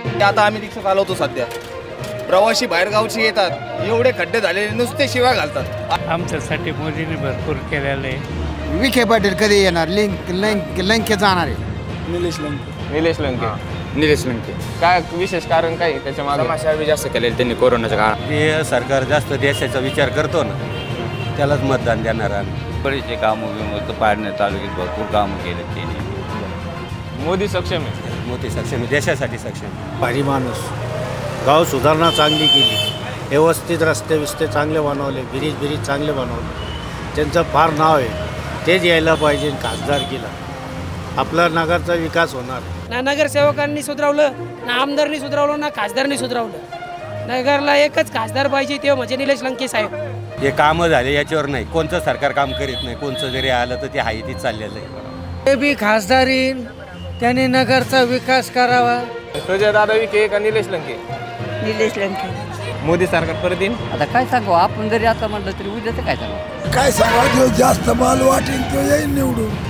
आता आम्ही रिक्षा चालवतो सध्या, प्रवासी बाहेरगावची येतात, एवढे खड्डे झालेले नुसते शिवाय घालतात। आमच्यासाठी मोदींनी भरपूर केलेलं आहे। विखे पाटील कधी येणार? लंके जाणार आहे। निलेश लंके निलेश लंके काय विशेष कारण काय त्याच्या मागे? समाजसेवा जास्त केलेली त्यांनी कोरोनाच्या काळात। हे सरकार जास्त देशाचा विचार करतो ना, त्यालाच मतदान देणार आम्ही। बरेचसे कामं पाडणे तालुक्यात भरपूर कामं केले त्यांनी। मोदी सक्षम आहे, मोदी सक्षम आहे, देशासाठी सक्षम आहे। भारी माणूस, गाव सुधारणा चांगली केली, व्यवस्थित रस्ते बिस्ते चांगले बनवले, ब्रिज चांगले बनवले, त्यांचं फार नाव आहे। तेच यायला पाहिजे खासदारकीला, आपला नगरचा विकास होणार। ना नगरसेवकांनी सुधारवलं, ना आमदारांनी सुधारवलं, ना खासदारांनी सुधारवलं। नगरला एकच खासदार पाहिजे, ते म्हणजे निलेश लंके साहेब। हे कामं झाले याच्यावर नाही, कोणतं सरकार काम करीत नाही, कोणतं जरी आलं तर ते आहे तीच चाललेलं आहे। ते बी खासदार येईन, त्याने नगरचा विकास करावा। सुजय दादा विखे का निलेश लंके? निलेश लंके। मोदी सरकार परत येईल? आता काय सांगू आपण, जरी आता म्हटलं तरी उद्याचं काय सांगू? काय सांगा, जो जास्त माल वाटेल तो येईल निवडून।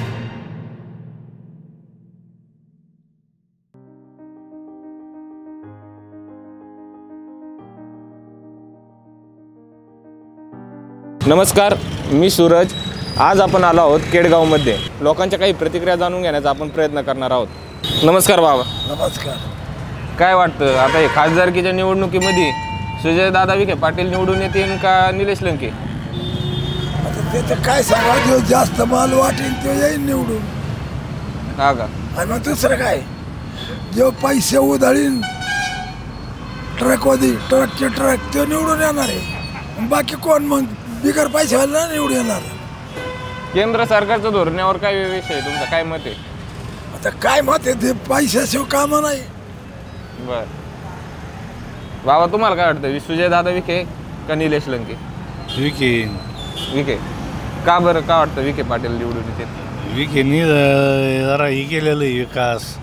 नमस्कार, मी सूरज। आज आपण आलो आहोत केडगावमध्ये, लोकांच्या काही प्रतिक्रिया जाणून घेण्याचा आपण प्रयत्न करणार आहोत। नमस्कार बाबा। नमस्कार। काय वाटतं आता हे खासदारकीच्या निवडणुकीमध्ये सुजय दादा विखे पाटील निवडून येतील का निलेश लंके? आता त्याचं काय सांगा, जो जास्त माल वाटेल तो येईल निवडून। हा का? आणि मग दुसरं काय, जो पैसे उधळीन ट्रकवादी, ट्रकचे ट्रक, तो निवडून येणार आहे। बाकी कोण मग बिगर पैशावाला निवडून येणार? केंद्र सरकारच्या धोरणावर काय विषय तुमचा, काय मत आहे? आता काय मत आहे, ते पैशाशिवाय काम नाही। बर बाबा, तुम्हाला काय वाटतं, सुजय दादा विखे का निलेश लंके? विखे का बरं, का वाटतं विखे पाटील निवडून येतील? विखेनी जरा ही केलेलं आहे विकास।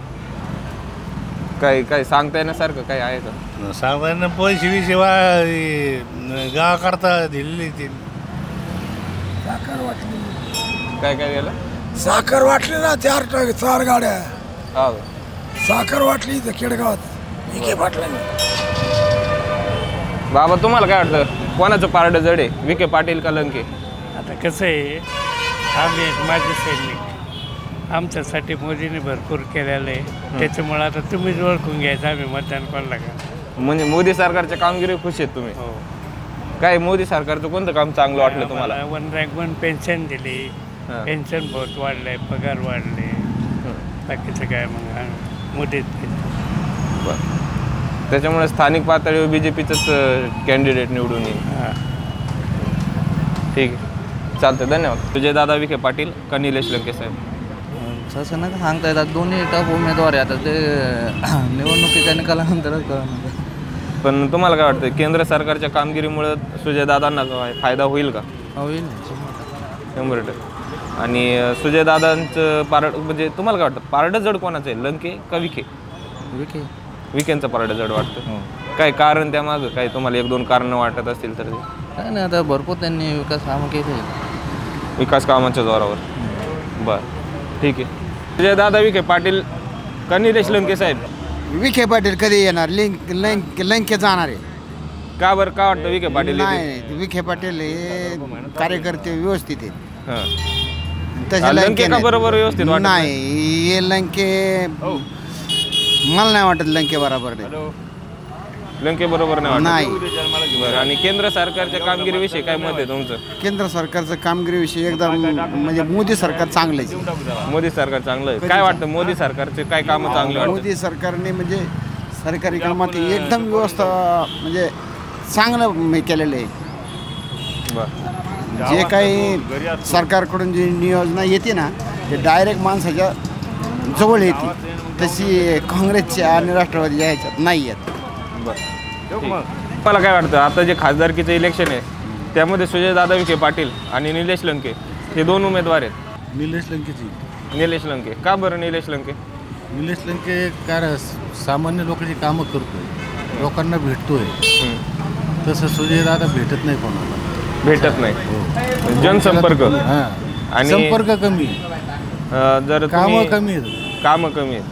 काय सांगता येण्यासारखं काय आहे का? साधारण पैसे विषय गावाकरता दिलेली ती। साखर वाटली, काय गेलं? साखर वाटली ना, 4 गाड्या हा, साखर वाटली इथं केडगावात विखे पाटलांनी। बाबा तुम्हाला काय वाटतं, कोणाचं पारडं जड आहे, विखे पाटील का लंके? आता कसं आहे, आम्ही एक माझे सैनिक, आमच्यासाठी मोदींनी भरपूर केलेलं आहे। त्याच्यामुळे आता तुम्हीच ओळखून घ्यायचं आम्ही मतदान कोणाला का। म्हणजे मोदी सरकारच्या कामगिरी खुश आहेत तुम्ही? हो। काय मोदी सरकारचं कोणतं काम चांगलं वाटलं तुम्हाला? 1 रँक 1 पेन्शन दिली, पेन्शन बहुत वाढले, पगार वाढले, बाकीचं काय मग मोदीच। त्याच्यामुळे स्थानिक पातळीवर बीजेपीचंच कॅन्डिडेट निवडून येईल। ठीक आहे, चालतं, धन्यवाद। सुजय दादा विखे पाटील का निलेश लंके साहेब? तसं नका सांगता येतात, दोन्ही टफ उमेदवार आहे। आता ते निवडणुकीच्या निकालानंतरच कळणार। पण तुम्हाला काय वाटतं, केंद्र सरकारच्या कामगिरीमुळे सुजय दादांना फायदा होईल का? होईल 100%। आणि सुजय दादांचं पारड म्हणजे तुम्हाला काय वाटतं, पारडं जड कोणाचं आहे, लंके का विखे? विखेंचं पारडं जड वाटतं। काय कारण त्यामागं, काय तुम्हाला 1-2 कारणं वाटत असतील तर? काय नाही, आता भरपूर त्यांनी विकास कामं केले, विकास कामाच्या जोरावर। बरं, ठीक आहे। सुजय दादा विखे पाटील का निलेश लंके साहेब? विखे पाटील कधी येणार? लंके जाणार आहे। का बरं, का वाटतं विखे पाटील? नाही, विखे पाटील हे कार्यकर्ते व्यवस्थित आहेत, तसे लंके का बरोबर व्यवस्थित वाटत नाही? हे लंके मला नाही वाटत, लंके बरोबर नाही। लंके बरोबर नाही? बरं, आणि केंद्र सरकारच्या कामगिरीविषयी काय मत आहे तुमचं? केंद्र सरकारचं कामगिरीविषयी एकदम म्हणजे मोदी सरकार चांगलं आहे। मोदी सरकार चांगलं आहे? काय वाटतं, मोदी सरकारचे काय कामं चांगले वाटतं? मोदी सरकारने म्हणजे सरकारी कामात एकदम व्यवस्था म्हणजे चांगलं केलेलं आहे। बरं, जे काही सरकारकडून जी योजना येते ना, ते डायरेक्ट माणसाच्या जवळ येते, तशी काँग्रेसच्या आणि राष्ट्रवादीच्या ह्याच्यात नाही आहेत। बरं, मला काय वाटतं, आता जे खासदारकीचं इलेक्शन आहे त्यामध्ये सुजय दादा विखे पाटील आणि निलेश लंके हे 2 उमेदवार आहेत। निलेश लंकेची। निलेश लंके का बरं? निलेश लंके काय सामान्य लोकांची कामं करतोय, लोकांना भेटतोय, तसं सुजय दादा भेटत नाही, कोणाला भेटत नाही। जनसंपर्क आणि संपर्क कमी, जर कामं कमी आहेत।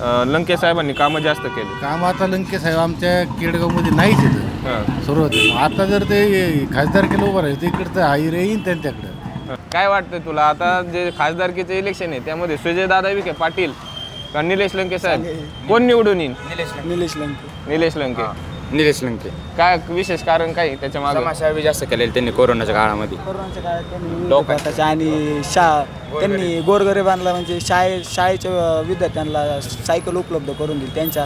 लंके साहेबांनी कामं जास्त केली. काम आता लंके साहेब आमच्या केडगावमध्ये नाहीच येतं सुरुवातीला. आता जर ते खासदार केलं उभं राहील तिकडे तर हाईर येईन त्यांच्याकडं. काय वाटतं तुला आता जे खासदारकीचे इलेक्शन आहे त्यामध्ये सुजयदादा विखे पाटील का निलेश लंके साहेब कोण निवडून येईल? निलेश लंके. निलेश लंके. निलेश लंके. काय विशेष कारण काय त्याच्या मागे? समाजसेवा जास्त केलेली त्यांनी कोरोनाच्या काळामध्ये. लोकांच्या आणि त्यांनी गोरगरिबांना म्हणजे शाळेच्या विद्यार्थ्यांना सायकल उपलब्ध करून दिली, त्यांच्या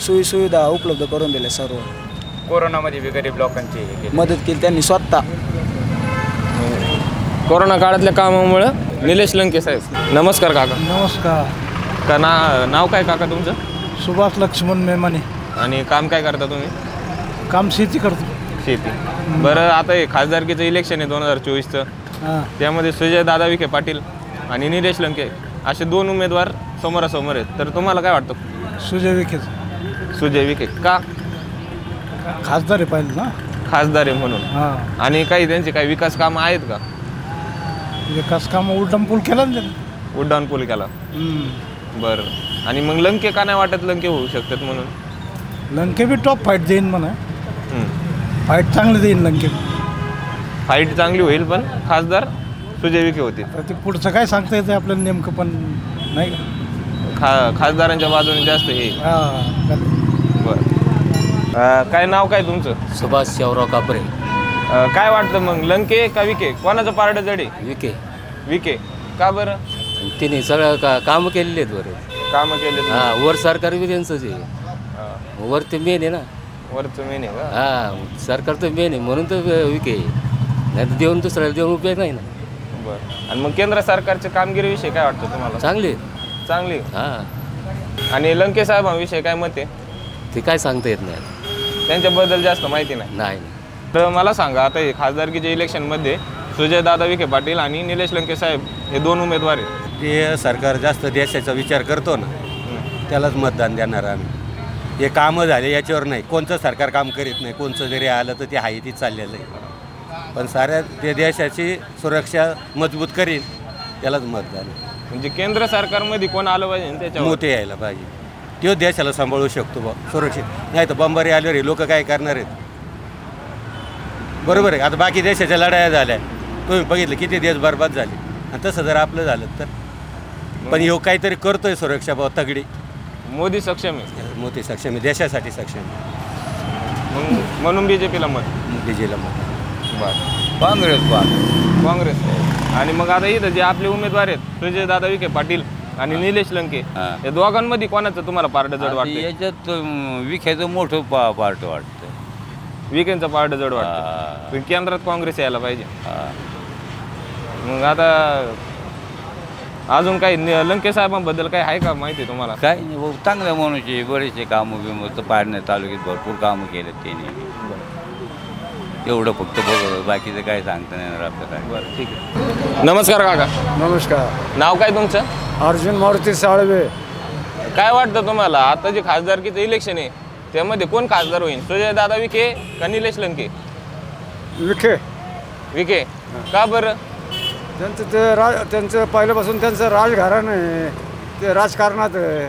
सोयीसुविधा उपलब्ध करून दिल्या. सर्व कोरोनामध्ये बी गरीब लोकांची मदत केली त्यांनी स्वतः. कोरोना काळातल्या कामामुळे निलेश लंके साहेब. नमस्कार काका. नमस्कार. का नाव काय काका तुमचं? सुभाष लक्ष्मण मेमाने. आणि काम काय करता तुम्ही? काम शेती करतो. शेती. बरं, आता हे खासदारकीचं इलेक्शन आहे 2024चं. त्यामध्ये सुजयदादा विखे पाटील आणि निलेश लंके असे दोन उमेदवार समोरासमोर आहेत. तर तुम्हाला काय वाटतं? सुजय विखे. सुजय विखे का? खासदार आहे पाहिजे ना. खासदार आहे म्हणून. आणि काही त्यांचे काही विकास कामं आहेत का? विकास काम उड्डाण पूल केला ना त्यांनी. उड्डाण पूल केला. बरं. आणि मग लंके का नाही वाटत लंके होऊ शकतात म्हणून? लंके बी टॉप फाईट देईन म्हणा. फाईट चांगली देईन लंके. फाईट चांगली होईल पण खासदार सुजय विखे होते. ते पुढचं काय सांगता येतं आपल्याला नेमकं पण नाही का. खासदारांच्या बाजूने जास्त हे. बरं. काय नाव काय तुमचं? सुभाष शिवराव कापरे. काय वाटतं मग लंके का विखे कोणाचं पारडं जड आहे? विखे. विखे का बरं? तिने सगळं कामं केलेली आहेत. बरे कामं केले. वर सरकार बी त्यांचंच आहे. वर ते मेन आहे ना. वरचं मेन आहे का? सरकार तर मेन आहे म्हणून तर विखे. नाही तर देऊन दुसऱ्याला देऊन उपयोग नाही ना. बरं. आणि मग केंद्र सरकारच्या कामगिरीविषयी काय वाटतं तुम्हाला? चांगली. आणि लंके साहेबांविषयी काय मत आहे? ते काय सांगता येत नाही. त्यांच्याबद्दल जास्त माहिती नाही. तर मला सांगा, आता हे खासदारकीच्या इलेक्शनमध्ये सुजयदादा विखे पाटील आणि निलेश लंके साहेब हे दोन उमेदवार आहेत. ते सरकार जास्त देशाचा विचार करतो ना त्यालाच मतदान देणार आम्ही. हे कामं झाले याच्यावर नाही. कोणतं सरकार काम करीत नाही. कोणतं जरी आलं तर ते आहे तीच चाललेलं आहे. पण साऱ्या ते देशाची सुरक्षा मजबूत करीन त्यालाच मतदान. म्हणजे केंद्र सरकारमध्ये कोण आलं पाहिजे त्याच्यावर मोठे यायला पाहिजे. तो देशाला सांभाळू शकतो बा सुरक्षित. नाही तर बंबारी आल्यावर हे लोक काय करणार आहेत? बरोबर आहे. आता बाकी देशाच्या लढाया झाल्या, तुम्ही बघितलं किती देश बरबाद झाले. आणि तसं जर आपलं झालं तर. पण ह्यो काहीतरी करतोय सुरक्षा भाऊ तगडी. मोदी सक्षम आहे. मोदी सक्षम आहे. देशासाठी सक्षम आहे. म्हणून बीजेपीला मत. बीजेपीला मत. बरं. काँग्रेस. आणि मग आता इथं जे आपले उमेदवार आहेत सुजयदादा विखे पाटील आणि निलेश लंके या दोघांमध्ये कोणाचं तुम्हाला पारडं जड वाटतं? याच्यात विखेचं मोठं पार्ट वाटतं. विखेंचं पारडं जड वाटतं. केंद्रात काँग्रेस यायला पाहिजे. मग आता अजून काही लंके साहेबांबद्दल काय आहे का माहिती तुम्हाला? काय चांगल्या माणूसचे बरेचसे कामं बिमं पाडणे तालुक्यात भरपूर कामं केलेत त्यांनी. एवढं फक्त बघ, बाकीचं काय सांगता नाही येणार आपल्याला. बरं, ठीक आहे. नमस्कार काका. नमस्कार. नाव काय तुमचं? अर्जुन मारुती साळवे. काय वाटतं तुम्हाला आता जे खासदारकीचं इलेक्शन आहे त्यामध्ये कोण खासदार होईल? सुजयदादा विखे का निलेश लंके? विखे. विखे का बरं? त्यांचं ते त्यांचं पहिल्यापासून त्यांचं राजकारण आहे. ते राजकारणात आहे.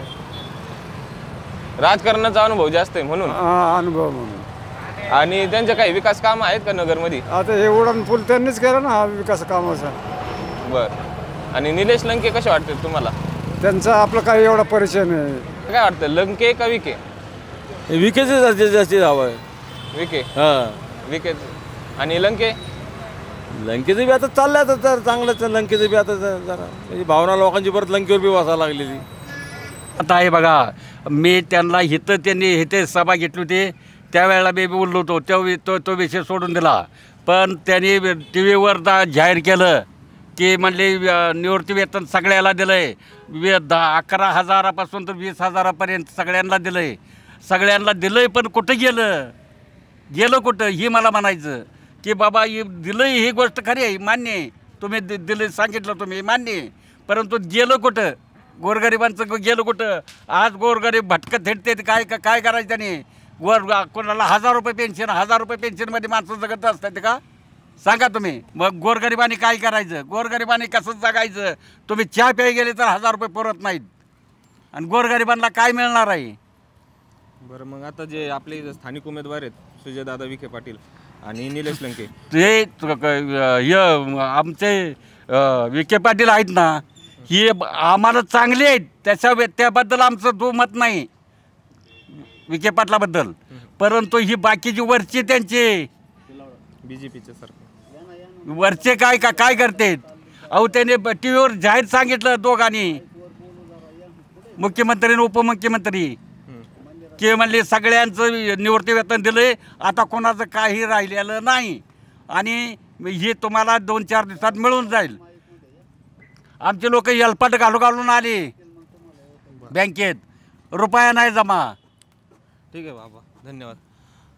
राजकारणाचा अनुभव जास्त आहे म्हणून. अनुभव म्हणून. आणि त्यांचे काही विकास काम आहेत का नगरमध्ये? आता हे उड्डाण पूल त्यांनीच केला ना हा विकास कामाचा. बरं. आणि निलेश लंके कसे वाटते तुम्हाला? त्यांचा आपला काही एवढा परिचय नाही. काय वाटतं लंके का विखे? विकेचं जास्तीत हवं आहे. विखे. विखे. आणि लंके? लंकेचं बी आता चाललं आता तर चांगलंच. लंकेचं बी आता जरा म्हणजे भावना लोकांची परत लंकेवर बी वाचायला लागलेली आता आहे. बघा मी त्यांना त्यांनी इथे सभा घेतली होती त्यावेळेला मी बोललो होतो. तो विषय सोडून दिला. पण त्यांनी टी व्हीवर जाहीर केलं की म्हणले निवृत्ती वेतन सगळ्याला दिलं आहे. 11,000पासून तर 20,000पर्यंत सगळ्यांना दिलं आहे. सगळ्यांना दिलं आहे. पण कुठं गेलं कुठं ही मला म्हणायचं की बाबा ही दिलं ही गोष्ट खरी आहे, मान्य आहे. तुम्ही दिलं सांगितलं तुम्ही मान्य आहे. परंतु गेलं कुठं? गोरगरिबांचं गेलं कुठं? आज गोरगरीब भटकत थेटते. काय करायचं त्याने? कोणाला 1,000 रुपये पेन्शन, 1,000 रुपये पेन्शनमध्ये माणसं जगत असतात का? सांगा तुम्ही. मग गोरगरिबांनी काय करायचं? गोरगरिबांनी कसं जगायचं? तुम्ही चहा प्याय गेले तर 1,000 रुपये पुरत नाहीत. आणि गोरगरिबांना काय मिळणार आहे? बरं, मग आता जे आपले स्थानिक उमेदवार आहेत सुजयदादा विखे पाटील आणि निलेश लंके, ते आमचे विखे पाटील आहेत ना, हे आम्हाला चांगले आहेत, त्याबद्दल आमचं दुमत नाही विखे पाटलाबद्दल. परंतु ही बाकीची वरचे त्यांचे बीजेपीचे सरकार वरचे काय करतात? अहो त्याने टी व्हीवर जाहीर सांगितलं दोघांनी, मुख्यमंत्री आणि उपमुख्यमंत्री, की म्हणले सगळ्यांचं निवृत्ती वेतन दिलंय, आता कोणाचं काही राहिलेलं नाही आणि हे तुम्हाला 2-4 दिवसात मिळून जाईल. आमचे लोक हेलपाट घालून आले बँकेत, रुपया नाही जमा. ठीक आहे बाबा, धन्यवाद.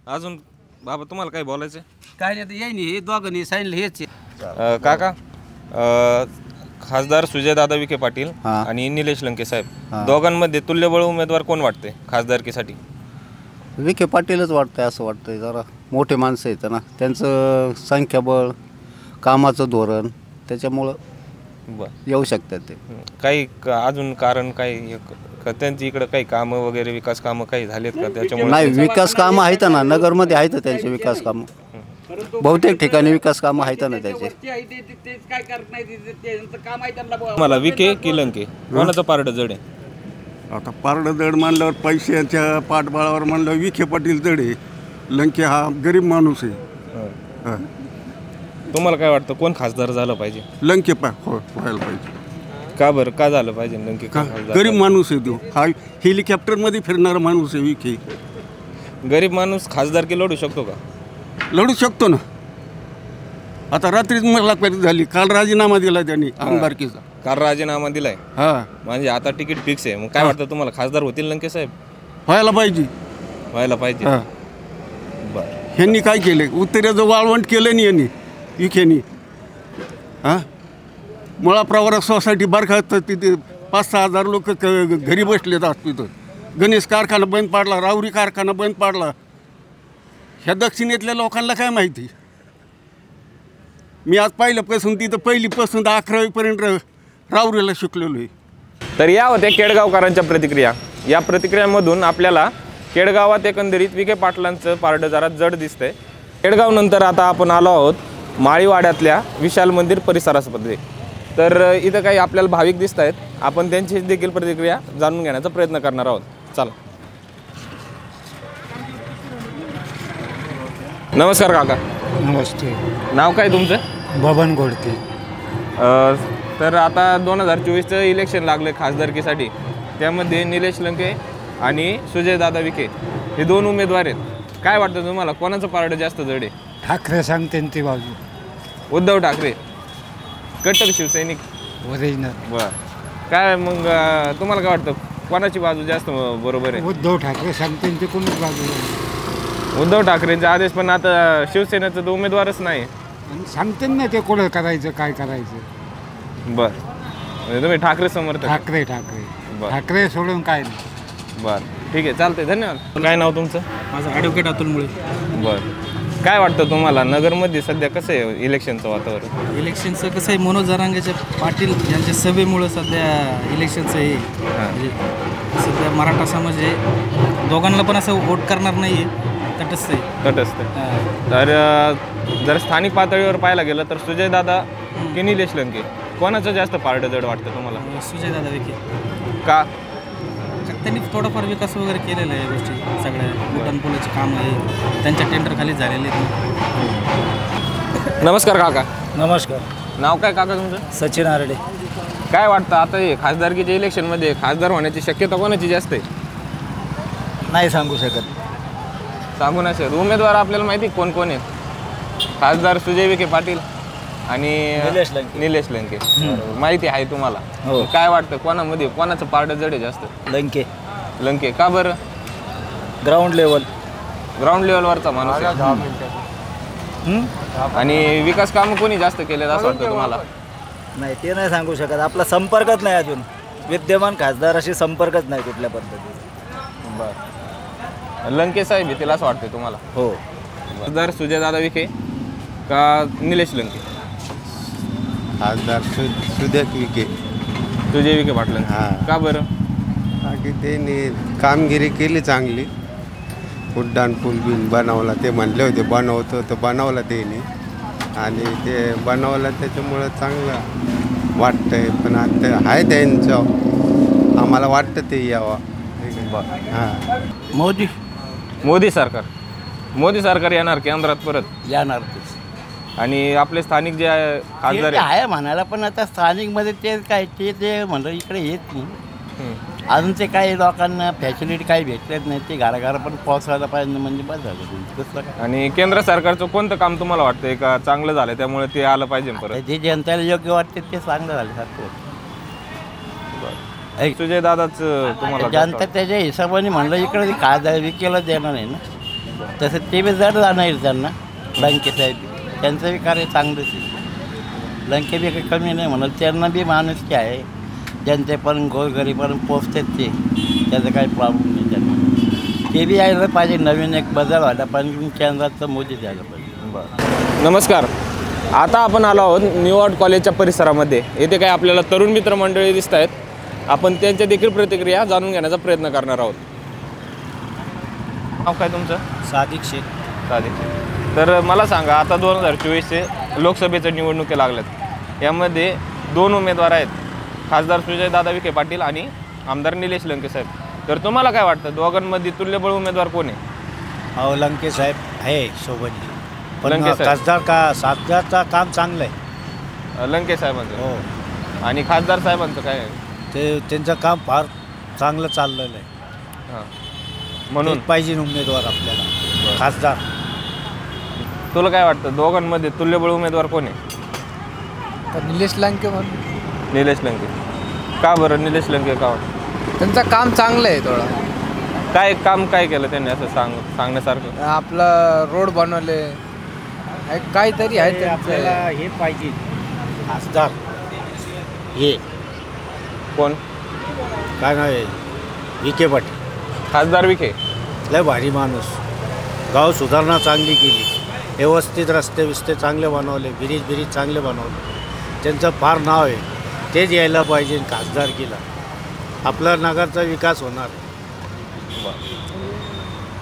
अजून बाबा तुम्हाला काही बोलायचं? काय नाही, येईन हे दोघांनी सांगितलं हेच. काका, खासदार सुजयदादा विखे पाटील आणि निलेश लंके साहेब, दोघांमध्ये तुल्यबळ उमेदवार कोण वाटते खासदारकीसाठी? विखे पाटीलच वाटतंय, असं वाटतंय. जरा मोठे माणसं आहेत ना, त्यांचं संख्याबळ, कामाचं धोरण, त्याच्यामुळं येऊ शकतात ते. काही अजून कारण काही त्यांची इकडे काही कामं वगैरे, विकास कामं काही झालेत का त्याच्यामुळे? नाही, विकास कामं आहेत ना, नगरमध्ये आहेत त्यांचे विकास कामं, बहुतेक ठिकाणी विकास कामं आहेत ना त्याचे. मला विखे की लंके, कोणाचं पारडं जड आहे? आता पारडं जड मानल्यावर, पैशाच्या पाठबळावर मानल्यावर विखे पाटील जड आहे. लंके हा गरीब माणूस आहे. तुम्हाला काय वाटतं कोण खासदार झालं पाहिजे? लंके व्हायला पाहिजे. का बरं, का झालं पाहिजे लंके? गरीब माणूस आहे तो, हा हेलिकॉप्टरमध्ये फिरणारा माणूस आहे विखे. गरीब माणूस खासदारकी लढू शकतो का? लढू शकतो ना. आता रात्रीच मुलाखत झाली, काल राजीनामा दिला त्यांनी आमदारकीचा. काल राजीनामा दिलाय? हा, म्हणजे आता तिकीट फिक्स आहे. मग काय वाटतं तुम्हाला, खासदार होतील लंके साहेब? व्हायला पाहिजे. व्हायला पाहिजे. बरं, ह्यांनी काय केलं? उत्तरेचं वाळवंट केलं नाही यांनी, विखेनी. हां, मुळा प्रवरा सोसायटी बरखास्त, तिथे 5-6 हजार लोक घरी बसलेत. तिथं गणेश कारखाना बंद पाडला, रावरी कारखाना बंद पाडला. ह्या दक्षिणेतल्या लोकांना काय माहिती? मी आज पहिल्यापासून तिथं पहिलीपासून 11वीपर्यंत रावरीला शिकलेलो आहे. तर या होत्या केडगावकरांच्या प्रतिक्रिया. या प्रतिक्रियांमधून आपल्याला केडगावात एकंदरीत विखे पाटलांचं पारडं जरा जड दिसतंय. केडगावनंतर आता आपण आलो आहोत माळीवाड्यातल्या विशाल मंदिर परिसरामध्ये. तर इथं काही आपल्याला भाविक दिसत आहेत, आपण त्यांची देखील प्रतिक्रिया जाणून घेण्याचा प्रयत्न करणार आहोत. चला. नमस्कार काका. नमस्ते. नाव काय तुमचं? बबन गोडके. तर आता 2024चं इलेक्शन लागलं खासदारकीसाठी, त्यामध्ये निलेश लंके आणि सुजयदादा विखे हे 2 उमेदवार आहेत. काय वाटतं तुम्हाला, कोणाचं पारडं जास्त जड आहे? ठाकरे सांगते ती बाजू. उद्धव ठाकरे कट्टर शिवसैनिक ओरिजिनल. बरं, काय मग तुम्हाला काय वाटतं, कोणाची बाजू जास्त बरोबर आहे? उद्धव ठाकरे सांगते ती कोणीच बाजू. उद्धव ठाकरेंचा आदेश, पण आता शिवसेनेचा तर उमेदवारच नाही. सांगते ना ते कोण करायचं, काय करायचं. बरं, म्हणजे तुम्ही ठाकरे समर्थक? ठाकरे ठाकरे सोडून काय नाही. बरं, ठीक आहे, चालतंय, धन्यवाद. काय नाव तुमचं? माझं ॲडव्होकेट अतुल मुळे. बरं, काय वाटतं तुम्हाला, नगरमध्ये सध्या कसं आहे इलेक्शनचं वातावरण? इलेक्शनचं कसं आहे, मनोज जरांगे पाटील यांच्या सभेमुळं सध्या इलेक्शनचं हे म्हणजे सध्या मराठा समाज आहे, दोघांना पण असं वोट करणार नाही आहे, तटस्थ आहे. तर जर स्थानिक पातळीवर पाहायला गेलं तर सुजयदादा की निलेश लंके, कोणाचं जास्त पारडं जड वाटतं तुम्हाला? सुजयदादा विखे. का? त्यांनी थोडंफार विकास वगैरे केलेला आहे, गोष्टी सगळ्या उड्डाणपुलाचे काम आहे त्यांच्या टेंडर खाली झालेले आहेत. नमस्कार काका. नमस्कार. नाव काय काका तुमचं? सचिन आरडे. काय वाटतं आता हे खासदारकीच्या इलेक्शनमध्ये खासदार होण्याची शक्यता कोणाची जास्त आहे? नाही सांगू शकत. सांगू नाही शकत. उमेदवार आपल्याला माहिती कोण कोण आहेत? खासदार सुजय विखे पाटील आणि निलेश लंके. माहिती आहे तुम्हाला? हो. काय वाटतं कोणामध्ये कोणाचं पारडं जड आहे जास्त? लंके. का बरं? ग्राउंड लेवलवरचा माणूस आहे. आणि विकास कामं कोणी जास्त केलेत असं वाटतं तुम्हाला? नाही, ते नाही सांगू शकत. आपला संपर्कच नाही अजून, विद्यमान खासदाराशी संपर्कच नाही कुठल्या पद्धतीचा. बरं, लंके साहेब येतील असं वाटतं तुम्हाला? हो. खासदार सुजयदादा विखे का निलेश लंके? खासदार सुजय विखे पाटील. का बरं? बाकी त्यांनी कामगिरी केली चांगली. उड्डाण पूल बिल बनवला, ते म्हणले होते बनवतो तर बनवला त्यांनी आणि ते बनवलं त्याच्यामुळं चांगलं वाटतंय. पण आता आहे त्यांचं, आम्हाला वाटतं ते यावं. हां मोदी सरकार येणार केंद्रात परत येणार. आणि आपले स्थानिक जे खासदार आहे म्हणायला, पण आता स्थानिकमध्ये ते काय ते म्हणलं इकडे येत नाही. अजून ते काही लोकांना फॅसिलिटी काही भेटलेत नाही. ते घराघरा पण पोहोचायला पाहिजे म्हणजे बस झालं कसं काय. आणि केंद्र सरकारचं कोणतं काम तुम्हाला वाटतंय का चांगलं झालं त्यामुळे ते आलं पाहिजे परत? जे जनतेला योग्य वाटते ते चांगलं झालं सारखं. सुजय दादाच तुम्हाला जनता त्याच्या हिशोबाने म्हणलं इकडे खासदार विकेला देणार नाही ना, तसं ते बी जड जाणार त्यांना. लंके साहेब त्यांचं बी कार्य चांगलंच आहे. लंके बी काही कमी नाही म्हणत, त्यांना बी माणुसकी आहे. जनतेपर्यंत गोरगरीपर्यंत पोचतात ते, त्याचा काही प्रॉब्लेम नाही त्यांना. ते बी यायला पाहिजे, नवीन एक बदल व्हायला पाहिजे, केंद्राचं मोदी द्यायला पाहिजे. नमस्कार. आता आपण आलो आहोत न्यू कॉलेजच्या परिसरामध्ये. येथे काही आपल्याला तरुण मित्रमंडळी दिसत आहेत. आपण त्यांच्या देखील प्रतिक्रिया जाणून घेण्याचा प्रयत्न करणार आहोत. नाव काय तुमचं? सादिक शेख. तर मला सांगा, आता 2024चे लोकसभेच्या निवडणुकी लागल्यात. यामध्ये 2 उमेदवार आहेत, खासदार सुजयदादा विखे पाटील आणि आमदार निलेश लंके साहेब. तर तुम्हाला काय वाटतं, दोघांमध्ये तुल्यबळ उमेदवार कोण आहे? अहो लंके साहेब आहे सोबत, पण लंके साहेब. खासदारचा काम चांगलं आहे लंके साहेबांचं. हो. आणि खासदार साहेबांचं काय आहे? ते त्यांचं काम फार चांगलं चाललेलं आहे. हां, म्हणून पाहिजे उमेदवार आपल्याला खासदार. तुला काय वाटतं, दोघांमध्ये तुल्यबळ उमेदवार कोण आहे? निलेश लंके म्हणून. निलेश लंके. का बरं निलेश लंके का वाटतं? त्यांचं काम चांगलं आहे थोडं. काय काम काय केलं त्यांनी असं सांगण्यासारखं? आपलं रोड बनवले, काहीतरी आहे आपल्याला हे पाहिजे खासदार. हे कोण? काय नाव आहे? विखे पाटील. खासदार विखे लय भारी माणूस. गाव सुधारणा चांगली केली, व्यवस्थित रस्ते बिस्ते चांगले बनवले, ब्रिज चांगले बनवले. त्यांचं फार नाव आहे. तेच यायला पाहिजे खासदार केला, आपला नगरचा विकास होणार.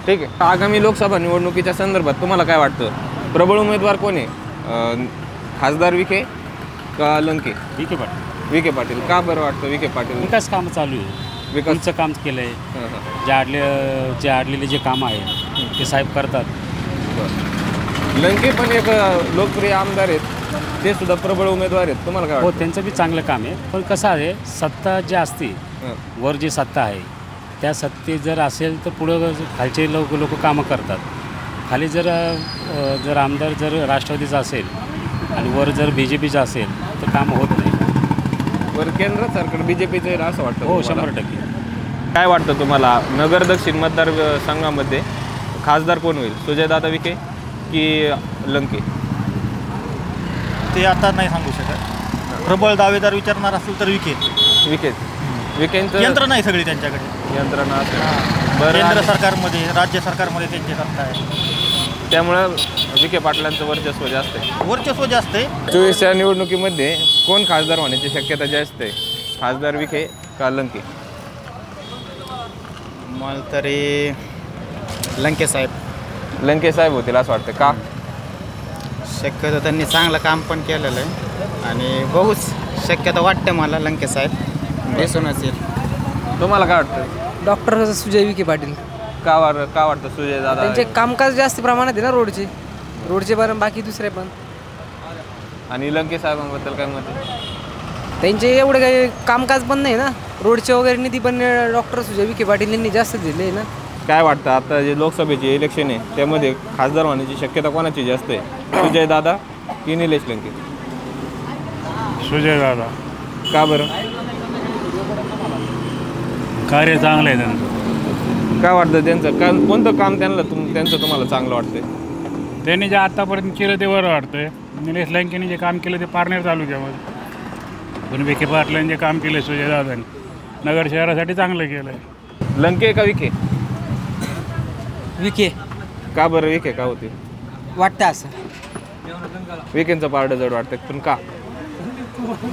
ठीक आहे. आगामी लोकसभा निवडणुकीच्या संदर्भात तुम्हाला काय वाटतं, प्रबळ उमेदवार कोण आहे? खासदार विखे का लंके? विखे पाटील. का बरं वाटतं विखे पाटील? विकास कामं चालू आहे, विकासचं काम केलं आहे. जे आडलेले जे कामं आहे ते साहेब करतात. लंके पण एक लोकप्रिय आमदार आहेत, ते सुद्धा प्रबळ उमेदवार आहेत. तुम्हाला काय हो, वाटतं? त्यांचं बी चांगलं काम आहे. पण कसं आहे, सत्ता जी असते वर जी सत्ता आहे त्या सत्ते जर असेल तर पुढं खालचे लोक कामं करतात. खाली जर आमदार जर राष्ट्रवादीचा असेल आणि वर जर BJPचा असेल तर कामं होत नाही. वर केंद्र सरकार BJPचं आहे असं वाटतं? हो, 100%. काय वाटतं तुम्हाला, नगर दक्षिण मतदारसंघामध्ये खासदार कोण होईल, सुजयदादा विखे की लंके? ते आता नाही सांगू शकत. प्रबळ दावेदार विचारणार असेल तर विखेंचं यंत्रणा आहे सगळी त्यांच्याकडे. यंत्रणा केंद्र सरकारमध्ये, राज्य सरकारमध्ये त्यांची सत्ता आहे, त्यामुळं विखे पाटलांचं वर्चस्व जास्त आहे. 24च्या निवडणुकीमध्ये कोण खासदार होण्याची शक्यता जास्त आहे, खासदार विखे का लंके? मला तरी लंके साहेब होतील असं वाटतं. का? शक्यतो त्यांनी चांगलं काम पण केलेलं आहे आणि बघूच शक्यता वाटते मला लंके साहेब दिसूनच येईल. तुम्हाला काय वाटतं? डॉक्टर सुजय विखे पाटील. का वाटतं सुजय दादा? त्यांचे कामकाज जास्त प्रमाणात आहे ना, रोडचे पण बाकी दुसरे पण. आणि लंके साहेबांबद्दल काय मत आहे? त्यांचे एवढे काही कामकाज पण नाही ना, रोडचे वगैरे निधी पण डॉक्टर सुजय विखे पाटील यांनी जास्त दिले ना. काय वाटतं, आता जे लोकसभेचे इलेक्शन आहे त्यामध्ये खासदार होण्याची शक्यता कोणाची जास्त आहे, सुजय दादा की निलेश लंके? सुजय दादा. का बरं? कार्य चांगलं आहे त्यांचं. काय वाटतं त्यांचं कोणतं काम त्यांचं तुम्हाला चांगलं वाटतंय? त्यांनी जे आतापर्यंत केलं ते बरं वाटतंय. निलेश लंकेने जे काम केलं ते पारनेर तालुक्यामध्ये, पण विखे पाटलांनी जे काम केलं सुजय दादांनी नगर शहरासाठी चांगलं केलं आहे. लंके का विखे? विखे. का बरं विखे का होते वाटतं असं? विखेंचं पारडं जड वाटतं, पण का?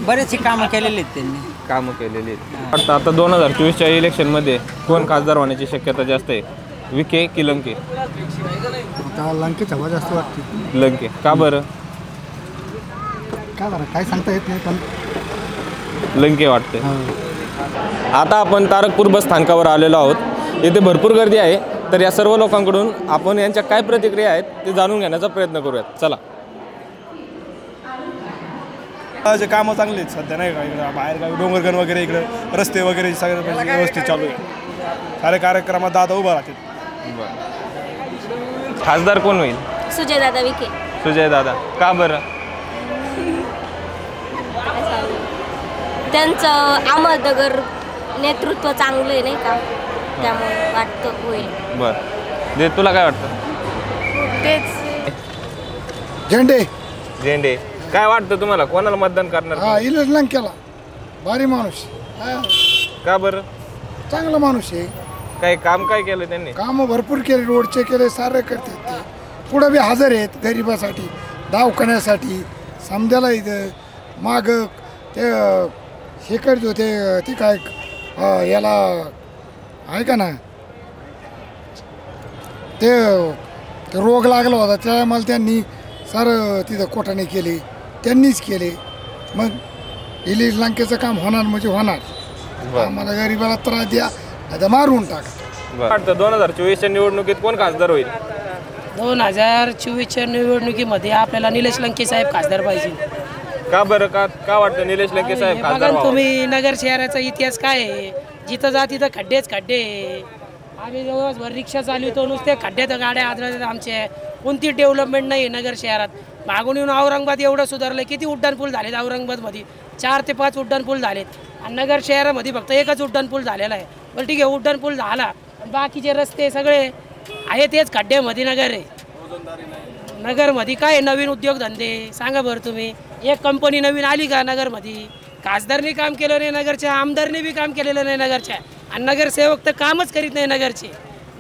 बरेचसे कामं केलेले आहेत त्यांनी. कामं केलेली आहेत. वाटतं आता 2024च्या इलेक्शनमध्ये कोण खासदार होण्याची शक्यता जास्त आहे, विखे की लंके? आता लंकेच हवा जास्त वाटते. लंके का बरं? काय बरं काय सांगता येत नाही पण लंके वाटते. आता आपण तारकपूर बस स्थानकावर आलेलो आहोत. येथे भरपूर गर्दी आहे. तर या सर्व लोकांकडून आपण यांच्या काय प्रतिक्रिया आहेत ते जाणून घेण्याचा प्रयत्न करूयात. चला. जे कामं चांगले आहेत सध्या नाही का, इकडं बाहेरगावी डोंगरगण वगैरे इकडं रस्ते वगैरे सगळं व्यवस्थित चालू आहे. सारे कार्यक्रमात दादा उभा राहतात. खासदार कोण होईल? सुजयदादा विखे. सुजयदादा का बरं? त्यांचं अहमदनगर नेतृत्व चांगलं आहे नाही का, त्यामुळे वाटतं होईल. बरं दे, तुला काय वाटतं? तेच झेंडे. झेंडे काय वाटतं तुम्हाला, कोणाला मतदान करणार? हा इलेज लंकेला. भारी माणूस. का बरं? चांगला माणूस आहे. काय काम काय केलं त्यांनी? कामं भरपूर केले, रोडचे केले, सारे करतात ते. पुढं बी हजर आहेत गरिबासाठी, दवाखान्यासाठी, समजायला इथं माग ते हे करत होते ती काय याला आहे का ना ते रोग लागला होता त्यामुळे त्यांनी सारं तिथं कोटाने केले, त्यांनीच केले. मग इलेज लंकेचं काम होणार म्हणजे होणार. आम्हाला गरिबाला त्रास द्या आता मारून टाका. वाटतं 2024च्या निवडणुकीत कोण खासदार होईल? 2024च्या निवडणुकीमध्ये आपल्याला निलेश लंके साहेब खासदार पाहिजे. का बरं? का वाटतं निलेश लंके साहेब खासदार बघा तुम्ही नगर शहराचा इतिहास काय आहे, जिथं जा तिथं खड्डेच खड्डे. आम्ही दिवसभर रिक्षा चालवतो, नुसते खड्ड्यात गाड्या आदळतात आमच्या. कोणती डेव्हलपमेंट नाही नगर शहरात. मागून येऊन औरंगाबाद एवढं सुधारलं, किती उड्डाणपूल झालेत औरंगाबादमध्ये, 4 ते 5 उड्डाणपूल झालेत. आणि नगर शहरामध्ये फक्त एकच उड्डाणपूल झालेला आहे. बरं ठीक आहे, उड्डाणपूल झाला, बाकीचे रस्ते सगळे आहे तेच खड्ड्यामध्ये नगर आहे. नगरमध्ये काय नवीन उद्योगधंदे सांगा बरं तुम्ही. एक कंपनी नवीन आली का नगरमध्ये? खासदारने काम केलं नाही नगरच्या, आमदारने बी काम केलेलं नाही नगरच्या, आणि नगरसेवक तर कामच करीत नाही नगरचे.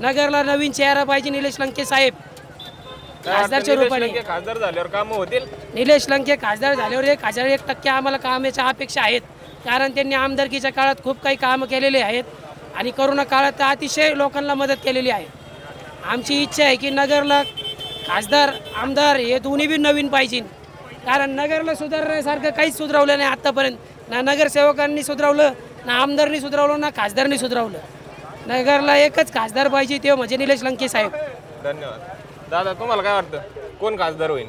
नगरला नवीन चेहरा पाहिजे निलेश लंके साहेब खासदारच्या रूपाने. खासदार झाल्यावर कामं होतील? निलेश लंके खासदार झाल्यावर 1001% आम्हाला कामाच्या अपेक्षा आहेत. कारण त्यांनी आमदारकीच्या काळात खूप काही कामं केलेले आहेत आणि करोना काळात तर अतिशय लोकांना मदत केलेली आहे. आमची इच्छा आहे की नगरला खासदार आमदार हे दोन्ही बी नवीन पाहिजे. कारण नगरला सुधारण्यासारखं काहीच सुधारवलं नाही आत्तापर्यंत. ना नगरसेवकांनी सुधारवलं, ना आमदारनी सुधारवलं, ना खासदारनी सुधारवलं. नगरला एकच खासदार पाहिजे, ते म्हणजे निलेश लंके साहेब. धन्यवाद. दादा तुम्हाला काय वाटतं कोण खासदार होईल?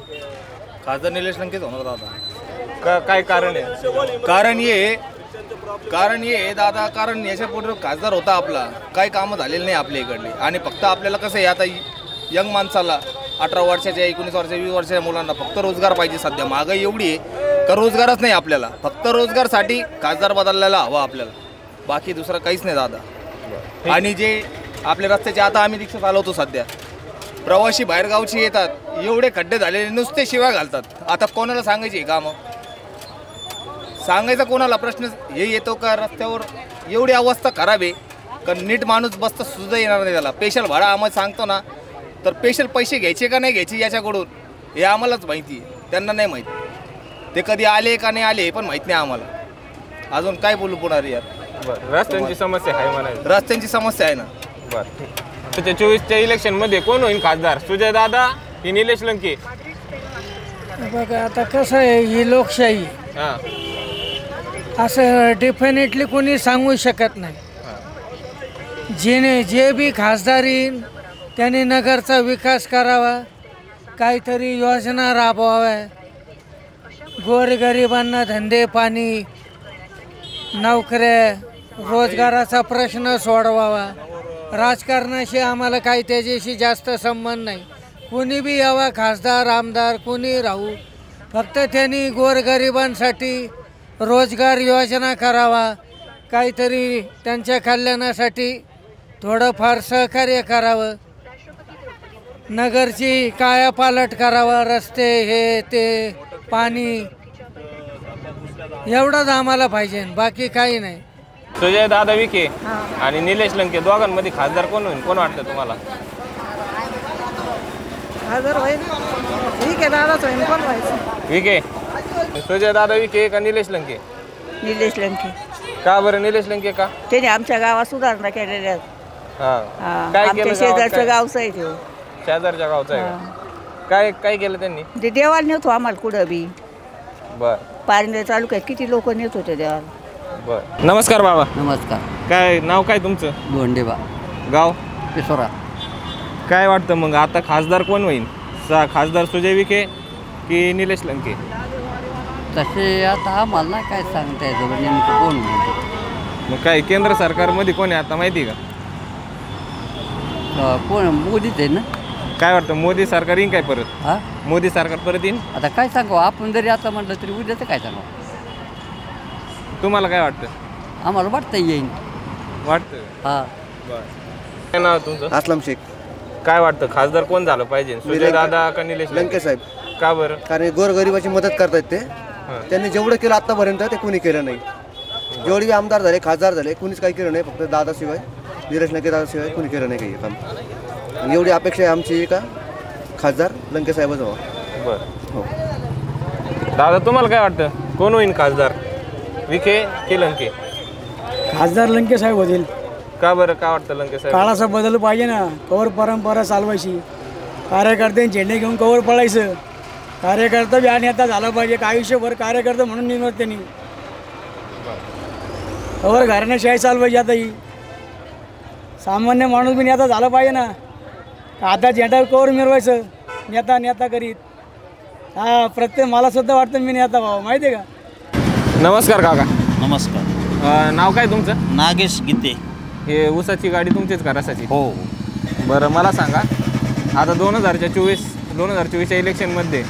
खासदार निलेश लंकेच होणार दादा. काय कारण आहे? कारण ये दादा, कारण याच्यापूर्वी खासदार होता आपला, काही कामं झालेली नाही आपल्या इकडले. आणि फक्त आपल्याला कसं आहे आता यंग माणसाला 18 वर्षाच्या 19 वर्षाच्या 20 वर्षाच्या मुलांना फक्त रोजगार पाहिजे. सध्या महागाई एवढी आहे का रोजगारच नाही आपल्याला. फक्त रोजगारसाठी खासदार बदललेला हवा आपल्याला, बाकी दुसरं काहीच नाही दादा. आणि जे आपल्या रस्त्याचे आता आम्ही रिक्षा चालवतो सध्या, प्रवासी बाहेरगावची येतात, एवढे खड्डे झालेले नुसते शिवाय घालतात. आता कोणाला सांगायची कामं? सांगायचा कोणाला प्रश्न हे येतो का? रस्त्यावर एवढी अवस्था खराब आहे का नीट माणूस बसता सुद्धा येणार नाही त्याला. स्पेशल भाडा आम्हाला सांगतो ना, तर स्पेशल पैसे घ्यायचे का नाही घ्यायचे याच्याकडून हे आम्हालाच माहिती आहे, त्यांना नाही माहिती. ते कधी आले का नाही आले हे पण माहीत नाही आम्हाला. अजून काय बोलू पुढे यार. रस्त्यांची समस्या आहे म्हणायचं. रस्त्यांची समस्या आहे ना. बरं 2024च्या इलेक्शनमध्ये कोण होईल खासदार, सुजयदादा की निलेश लंके? बघा आता कसं आहे, ही लोकशाही असं डेफिनेटली कोणी सांगू शकत नाही. जे बी खासदार येईल त्याने नगरचा विकास करावा, काहीतरी योजना राबवाव्या, गोरगरिबांना धंदे पाणी नोकऱ्या रोजगाराचा प्रश्न सोडवावा. राजकारणाशी आम्हाला काही त्याच्याशी जास्त संबंध नाही. कोणी बी यावा खासदार आमदार कोणी राहू, फक्त त्यांनी गोरगरिबांसाठी रोजगार योजना करावा, काहीतरी त्यांच्या कल्याणासाठी थोडंफार सहकार्य करावं, नगरची कायापालट करावा, रस्ते हे ते पाणी एवढंच आम्हाला पाहिजे, बाकी काही नाही. सुजयदादा विखे आणि निलेश लंके दोघांमध्ये खासदार कोण होईल, कोण वाटतं तुम्हाला? खासदार होईल विखे दादाच होईल. कोण व्हायचं? विखे. सुजयदादा विखे का निलेश लंके? निलेश लंके. का बरं निलेश लंके का? त्याने आमच्या गावात सुधारणा केलेल्या आहेत. हा काय आमच्या केलं शेजारचं गावचं आहे ते. शेजारच्या गावचं आहे का? काय काय केलं त्यांनी? ते देवाला नेतो आम्हाला कुठं बी. बर पारनेर तालुक्यात किती लोक नेत होते देवाला. बर नमस्कार बाबा. नमस्कार. काय नाव काय तुमचं? गोंडेबा. गाव? पिसोरा. काय वाटतं मग आता खासदार कोण होईल? खासदार सुजय विखे की निलेश लंके? तसे आता आम्हाला नाही काय सांगता येतं नेमकं कोण म्हणजे. मग काय केंद्र सरकारमध्ये कोण आहे आता माहिती आहे का? कोण मोदीच आहे ना. काय वाटतं मोदी सरकार येईन काय परत? हा मोदी सरकार परत येईन? आता काय सांगावं आपण जरी आता म्हटलं तरी उद्याचं काय सांगावं. तुम्हाला काय वाटतं? आम्हाला वाटतं येईन. वाटतं? हा. बरं काय नाव तुमचं? असलम शेख. काय वाटतं खासदार कोण झालं पाहिजे? सुजय दादा का निलेश लंके साहेब? का बरं? कारण गोरगरिबाची मदत करतायत ते. त्यांनी जेवढं केलं आतापर्यंत ते कोणी केलं नाही. जेवढे आमदार झाले खासदार झाले कोणीच काही केलं नाही. फक्त दादाशिवाय निलेश लंके दादाशिवाय कोणी केलं नाही काही काम. आणि एवढी अपेक्षा आहे आमची का खासदार लंके साहेबच व्हावा. बरं हो. दादा तुम्हाला काय वाटतं कोण होईल खासदार? विखे की लंके? खासदार लंके साहेब होतील. का बरं का वाटतं लंके साहेब? काळाचा बदल पाहिजे ना. कवर परंपरा चालवायची. कार्यकर्ते झेंडे घेऊन कवर पळायचं. कार्यकर्ता बी आणि आता झाला पाहिजे. आयुष्यभर कार्यकर्ता म्हणून निवड त्यांनी कवर घराण्याशाही चालवायची. आता ही सामान्य माणूस बी नेता झाला पाहिजे ना. आता झेंडा कवर मिरवायचं नेता नेता करीत. हा प्रत्येक मला सुद्धा वाटतं मी नेता व्हावं माहिती आहे का. नमस्कार काका. नमस्कार. नाव काय तुमचं? नागेश गीते. हे ऊसाची गाडी तुमचीच का रसाची? हो. बरं मला सांगा आता 2024च्या इलेक्शनमध्ये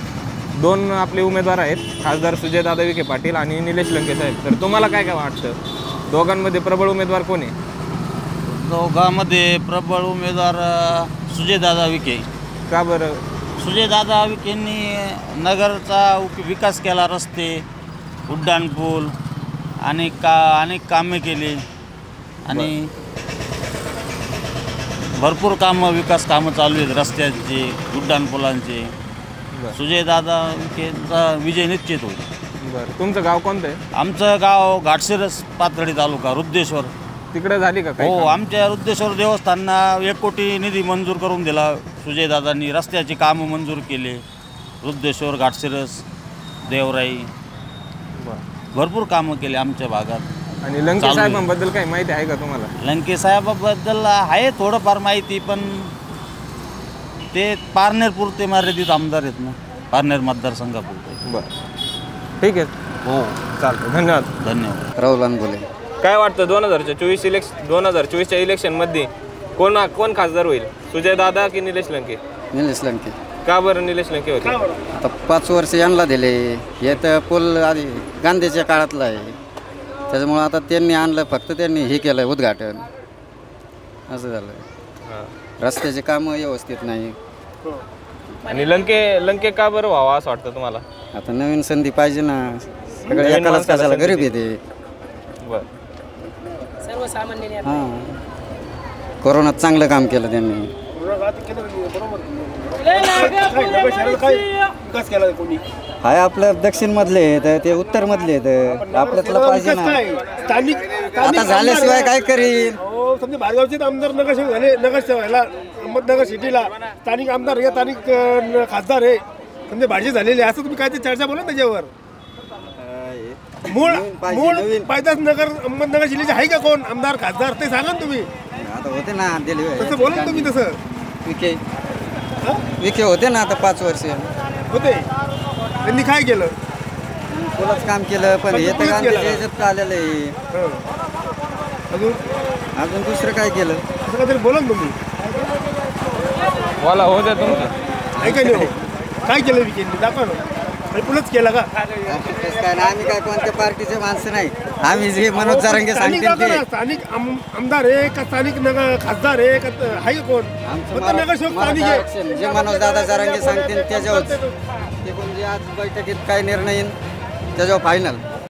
दोन आपले उमेदवार आहेत खासदार सुजयदादा विखे पाटील आणि निलेश लंके साहेब. तर तुम्हाला काय काय वाटतं दोघांमध्ये प्रबळ उमेदवार कोण आहे? दोघांमध्ये प्रबळ उमेदवार सुजयदादा विखे. का बरं? सुजयदादा विखेंनी नगरचा विकास केला. रस्ते उड्डाणपूल अनेक कामे केली आणि भरपूर विकास कामं चालू आहेत रस्त्यांचे उड्डाणपुलांचे. सुजयदादा विखेंचा विजय निश्चित होईल. बरं तुमचं गाव कोणतं आहे? आमचं गाव घाटशिरस पाथर्डी तालुका रुद्देश्वर. तिकडे झाली का? हो आमच्या रुद्देश्वर देवस्थानना 1 कोटी निधी मंजूर करून दिला सुजयदादांनी. रस्त्याची कामं मंजूर केले. रुद्देश्वर घाटशिरस देवराई भरपूर कामं केली आमच्या भागात. आणि लंके साहेबांबद्दल काही माहिती आहे का तुम्हाला? लंके साहेबाबद्दल आहे थोडंफार माहिती पण ते पारनेरपुरते मर्यादित आमदार आहेत ना. पारनेर मतदारसंघापुरते. बरं ठीक आहे. हो चालतं धन्यवाद. धन्यवाद. राहुल बोले. काय वाटतं 2024च्या इलेक्शनमध्ये कोण खासदार होईल? सुजय दादा की निलेश लंके? निलेश लंके. का बरं निलेश लंके होते? आता 5 वर्ष यांना दिले. हे तर पूल आधी गांधीच्या काळातलं आहे. त्याच्यामुळं आता त्यांनी आणलं फक्त त्यांनी हे केलं उद्घाटन असं झालं. रस्त्याचे कामं व्यवस्थित नाही. आणि लंके का बरं व्हावा असं वाटतं तुम्हाला? आता नवीन संधी पाहिजे ना. सगळे एकालाच कशाला गरीब येते. बरं सर्वसामान्य. हां कोरोनात चांगलं काम केलं त्यांनी. हाय आपलं दक्षिण मधले आहेत ते उत्तर मधले आहेत. आपल्यातलं पाहिजे ना. आता झाल्याशिवाय काय करीन. समजा बाहेरगावचे आमदार नगरसेवक झाले. नगरसेवायला अहमदनगर सिटीला स्थानिक आमदार हे स्थानिक खासदार हे समजा भाजी झालेले असं तुम्ही काय ते चर्चा बोला त्याच्यावर. मूळ पायदास नगर अहमदनगर जिल्ह्याचे आहे का कोण आमदार खासदार ते सांगा ना तुम्ही. आता होते ना दिले तसं बोला ना तुम्ही. तसं विखे होते ना आता 5 वर्ष होते. त्यांनी काय केलं? कोणाच काम केलं पण हे तर गांधीच्यात आलेलं आहे. अजून दुसरं काय केलं? असं काहीतरी बोला ना तुम्ही. बोला हो द्या तुमचं. ऐका नाही काय केलं विकेंडनी दाखवा ना. पुलंच केलं का? काय ना आम्ही काय कोणत्या पार्टीचे माणसं नाही. आम्ही जे मनोज जरांगे सांगतील ते. स्थानिक आमदार आहे का स्थानिक खासदार आहे का आहे कोण? नगरसेवक स्थानिक आहे. जे मनोज दादा जरांगे सांगतील त्याच्यावर ते कोण जे आज बैठकीत काय निर्णय येईल त्याच्यावर फायनल.